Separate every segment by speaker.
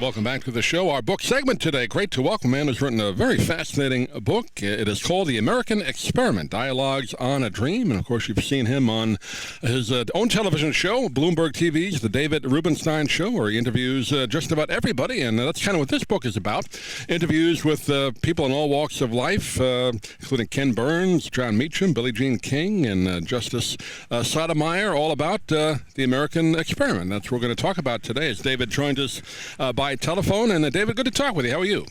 Speaker 1: Welcome back to the show. Our book segment today. Great to welcome a man who's written a very fascinating book. It is called The American Experiment, Dialogues on a Dream. And, of course, you've seen him on his own television show, Bloomberg TV's The David Rubenstein Show, where he interviews just about everybody. And that's kind of what this book is about. Interviews with people in all walks of life, including Ken Burns, John Meacham, Billie Jean King, and Justice Sotomayor, all about the American experiment. That's what we're going to talk about today as David joins us by telephone. And David, good to talk with you. How are you?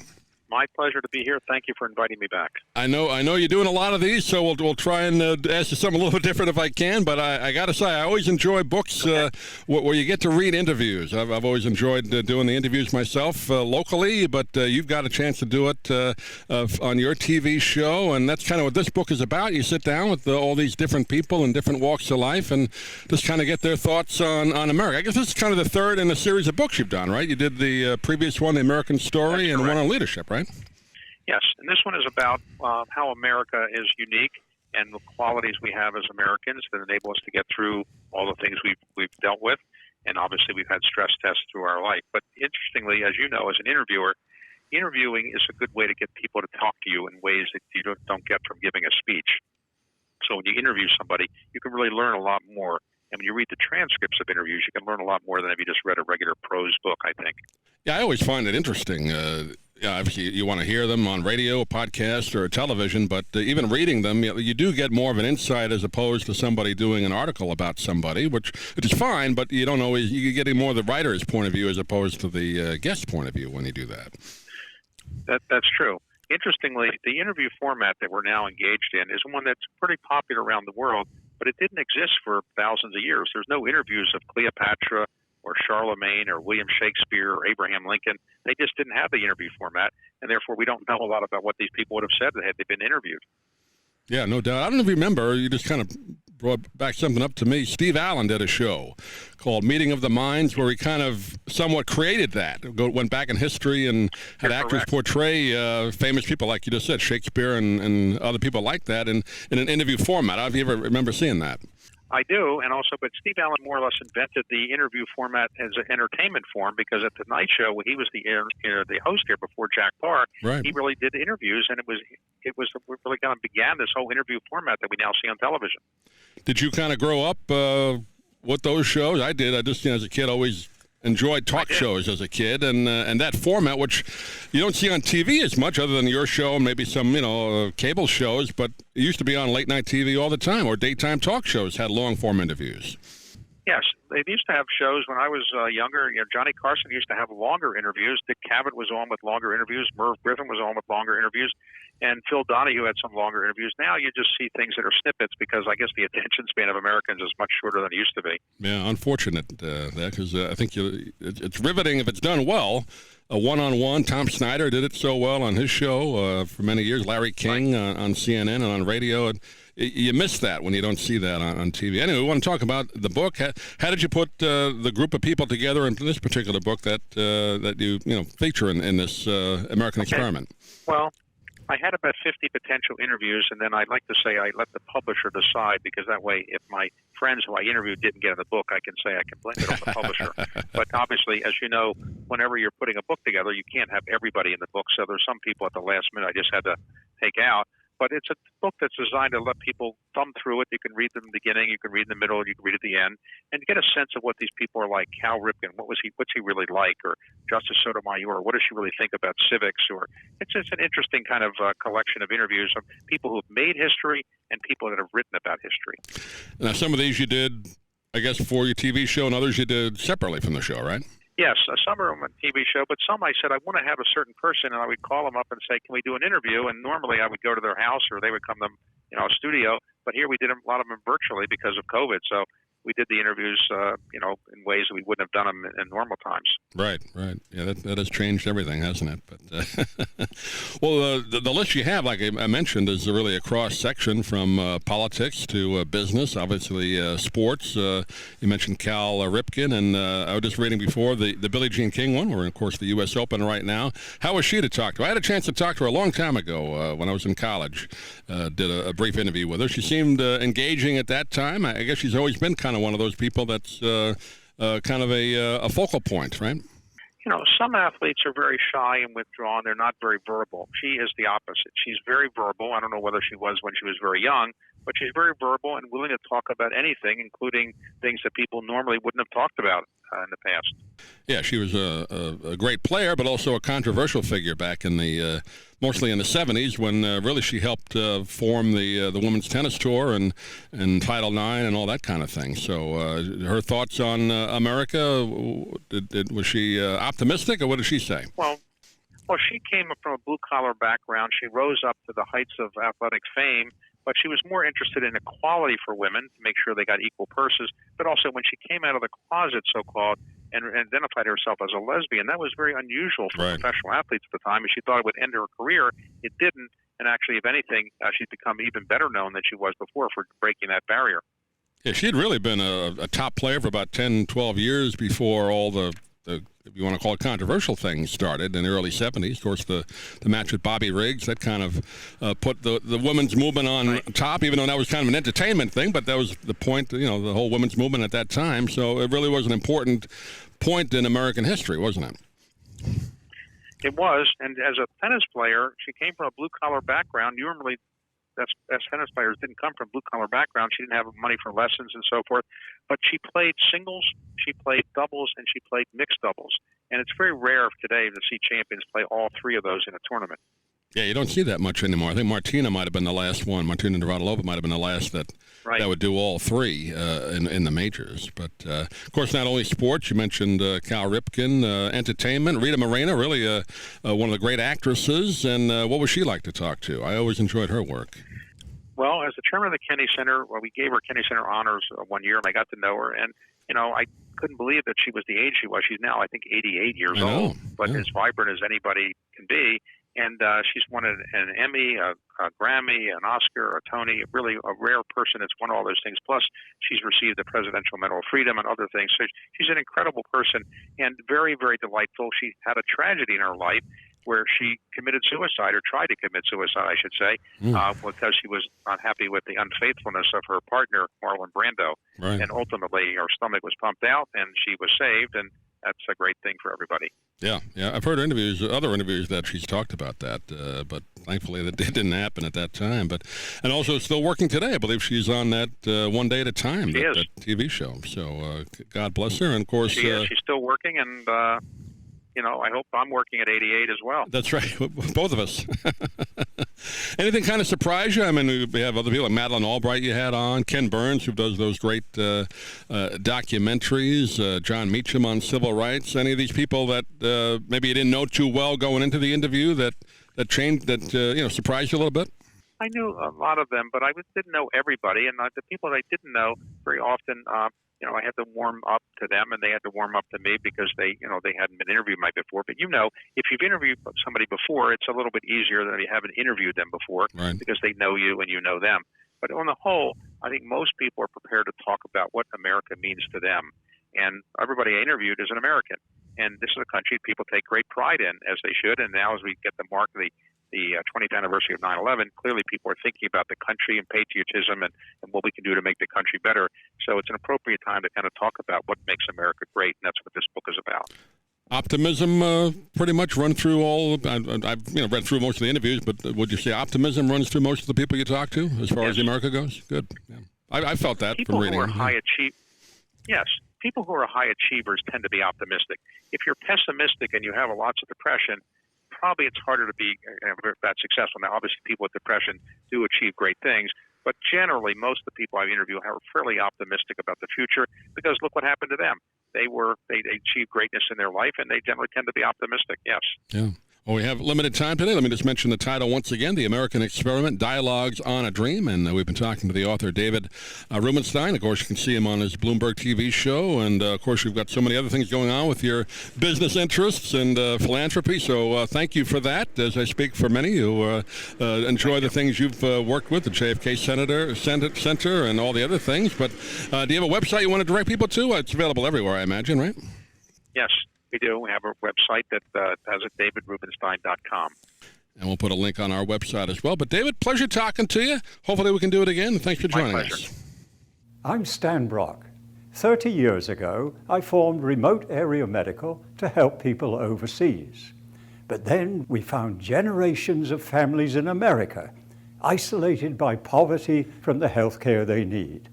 Speaker 2: My pleasure to be here. Thank you for inviting me back.
Speaker 1: I know you're doing a lot of these, so we'll try and ask you something a little bit different if I can. But I got to say, I always enjoy books where you get to read interviews. I've always enjoyed doing the interviews myself locally, but you've got a chance to do it on your TV show, and that's kind of what this book is about. You sit down with all these different people in different walks of life and just kind of get their thoughts on America. I guess this is kind of the third in a series of books you've done, right? You did the previous one, The American Story, and one on leadership, right?
Speaker 2: Yes, and this one is about how America is unique and the qualities we have as Americans that enable us to get through all the things we've dealt with, and obviously we've had stress tests through our life. But interestingly, as you know, as an interviewer, interviewing is a good way to get people to talk to you in ways that you don't get from giving a speech. So when you interview somebody, you can really learn a lot more. And when you read the transcripts of interviews, you can learn a lot more than if you just read a regular prose book, I think.
Speaker 1: Yeah, I always find it interesting. Obviously, you want to hear them on radio, a podcast, or television, but even reading them, you do get more of an insight as opposed to somebody doing an article about somebody, which is fine, but you don't always, you're getting more of the writer's point of view as opposed to the guest's point of view when you do that.
Speaker 2: That's true. Interestingly, the interview format that we're now engaged in is one that's pretty popular around the world, but it didn't exist for thousands of years. There's no interviews of Cleopatra or Charlemagne or William Shakespeare or Abraham Lincoln. They just didn't have the interview format, and therefore we don't know a lot about what these people would have said had they been interviewed.
Speaker 1: Yeah, no doubt. I don't know if you remember, you just kind of brought back something up to me. Steve Allen did a show called Meeting of the Minds where he kind of somewhat created that. Went back in history and had actors portray famous people, like you just said, Shakespeare and other people like that in an interview format. Have you ever remember seeing that?
Speaker 2: I do, and also, but Steve Allen more or less invented the interview format as an entertainment form because at the Tonight Show, when he was the host here before Jack Parr,
Speaker 1: right,
Speaker 2: he really did interviews, and it was really kind of began this whole interview format that we now see on television.
Speaker 1: Did you kind of grow up with those shows? I did. I just, as a kid, always enjoyed talk shows as a kid, and that format, which you don't see on TV as much other than your show and maybe some, cable shows, but it used to be on late night TV all the time, or daytime talk shows had long-form interviews.
Speaker 2: Yes, they used to have shows when I was younger. Johnny Carson used to have longer interviews. Dick Cavett was on with longer interviews. Merv Griffin was on with longer interviews. And Phil Donahue had some longer interviews. Now you just see things that are snippets because I guess the attention span of Americans is much shorter than it used to be.
Speaker 1: Yeah, unfortunate that because I think it's riveting if it's done well. A one-on-one, Tom Snyder did it so well on his show for many years. Larry King on CNN and on radio. You miss that when you don't see that on TV. Anyway, we want to talk about the book. How did you put the group of people together in this particular book that you feature in this American Experiment?
Speaker 2: Well, I had about 50 potential interviews, and then I'd like to say I let the publisher decide because that way if my friends who I interviewed didn't get in the book, I can say I can blame it on the publisher. But obviously, as you know, whenever you're putting a book together, you can't have everybody in the book. So there's some people at the last minute I just had to take out. But it's a book that's designed to let people thumb through it. You can read it in the beginning, you can read in the middle, you can read at the end, and get a sense of what these people are like. Cal Ripken, what's he really like? Or Justice Sotomayor, what does she really think about civics? Or it's an interesting kind of collection of interviews of people who have made history and people that have written about history.
Speaker 1: Now, some of these you did, I guess, for your TV show, and others you did separately from the show, right?
Speaker 2: Yes, some are on a TV show, but some I said I want to have a certain person, and I would call them up and say, can we do an interview? And normally I would go to their house or they would come to a studio, but here we did a lot of them virtually because of COVID. So we did the interviews, in ways that we wouldn't have done them in normal times.
Speaker 1: Right. Yeah, that has changed everything, hasn't it? But well, the list you have, like I mentioned, is really a cross-section from politics to business, obviously sports. You mentioned Cal Ripken, and I was just reading before the Billie Jean King one. We're, of course, the U.S. Open right now. How was she to talk to? I had a chance to talk to her a long time ago when I was in college. Did a brief interview with her. She seemed engaging at that time. I guess she's always been kind of one of those people that's kind of a focal point, right?
Speaker 2: Some athletes are very shy and withdrawn. They're not very verbal. She is the opposite. She's very verbal. I don't know whether she was when she was very young, but she's very verbal and willing to talk about anything, including things that people normally wouldn't have talked about in the past.
Speaker 1: Yeah, she was a great player, but also a controversial figure back in the mostly in the 70s when really she helped form the women's tennis tour and Title IX and all that kind of thing. So her thoughts on America, was she optimistic, or what did she say?
Speaker 2: Well, she came from a blue-collar background. She rose up to the heights of athletic fame, but she was more interested in equality for women to make sure they got equal purses. But also when she came out of the closet, so-called, and identified herself as a lesbian, that was very unusual for professional athletes at the time, and she thought it would end her career. It didn't, and actually, if anything, she's become even better known than she was before for breaking that barrier.
Speaker 1: Yeah, she had really been a top player for about 10, 12 years before all the if you want to call it controversial things started in the early 70s. Of course, the match with Bobby Riggs, that kind of put the women's movement on top, even though that was kind of an entertainment thing, but that was the point, the whole women's movement at that time. So it really was an important point in American history, wasn't it?
Speaker 2: It was, and as a tennis player, she came from a blue-collar background. Normally, as tennis players didn't come from blue-collar background. She didn't have money for lessons and so forth. But she played singles, she played doubles, and she played mixed doubles. And it's very rare today to see champions play all three of those in a tournament.
Speaker 1: Yeah, you don't see that much anymore. I think Martina might have been the last one. Martina Navratilova might have been the last that would do all three in the majors. But, of course, not only sports. You mentioned Cal Ripken, entertainment. Rita Moreno, really one of the great actresses. And what was she like to talk to? I always enjoyed her work.
Speaker 2: Well, as the chairman of the Kennedy Center, we gave her Kennedy Center honors one year, and I got to know her. And, I couldn't believe that she was the age she was. She's now, I think, 88 years old, but as vibrant as anybody can be. And she's won an Emmy, a Grammy, an Oscar, a Tony, really a rare person that's won all those things. Plus, she's received the Presidential Medal of Freedom and other things. So she's an incredible person and very, very delightful. She had a tragedy in her life where she committed suicide, or tried to commit suicide, I should say, because she was unhappy with the unfaithfulness of her partner, Marlon Brando. Right. And ultimately, her stomach was pumped out, and she was saved, and that's a great thing for everybody. Yeah.
Speaker 1: I've heard other interviews that she's talked about that, but thankfully that didn't happen at that time. And also still working today. I believe she's on that One Day at a Time, that TV show. So God bless her. And of course,
Speaker 2: she's still working, and I hope I'm working at 88 as well.
Speaker 1: That's right, both of us. Anything kind of surprise you? I mean, we have other people like Madeleine Albright you had on, Ken Burns, who does those great documentaries, John Meacham on civil rights. Any of these people that maybe you didn't know too well going into the interview that changed, surprised you a little bit?
Speaker 2: I knew a lot of them, but I didn't know everybody. And the people that I didn't know very often, I had to warm up to them, and they had to warm up to me because they hadn't been interviewed before. But if you've interviewed somebody before, it's a little bit easier than if you haven't interviewed them before, because they know you and you know them. But on the whole, I think most people are prepared to talk about what America means to them. And everybody I interviewed is an American. And this is a country people take great pride in, as they should. And now as we get the mark of the 20th anniversary of 9/11, clearly people are thinking about the country and patriotism and what we can do to make the country better. So it's an appropriate time to kind of talk about what makes America great, and that's what this book is about.
Speaker 1: Optimism pretty much run through all. I've read through most of the interviews, but would you say optimism runs through most of the people you talk to as far as America goes? Good. Yeah. I felt that
Speaker 2: people
Speaker 1: from reading.
Speaker 2: Yes. People who are high achievers tend to be optimistic. If you're pessimistic and you have lots of depression, probably it's harder to be that successful. Now, obviously, people with depression do achieve great things, but generally, most of the people I interview are fairly optimistic about the future because look what happened to them. They achieved greatness in their life, and they generally tend to be optimistic, yes.
Speaker 1: Yeah. Well, we have limited time today. Let me just mention the title once again, The American Experiment, Dialogues on a Dream. And we've been talking to the author, David Rubenstein. Of course, you can see him on his Bloomberg TV show. And, of course, you've got so many other things going on with your business interests and philanthropy. So thank you for that. As I speak for many who enjoy the things you've worked with, the JFK Center and all the other things. But do you have a website you want to direct people to? It's available everywhere, I imagine, right?
Speaker 2: Yes. We do. We have a website that has it, davidrubenstein.com.
Speaker 1: And we'll put a link on our website as well. But, David, pleasure talking to you. Hopefully we can do it again. Thanks for joining us.
Speaker 3: I'm Stan Brock, 30 years ago, I formed Remote Area Medical to help people overseas. But then we found generations of families in America isolated by poverty from the health care they need.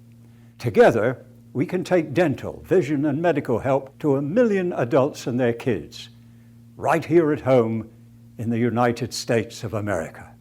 Speaker 3: Together, we can take dental, vision, and medical help to 1 million adults and their kids, right here at home in the United States of America.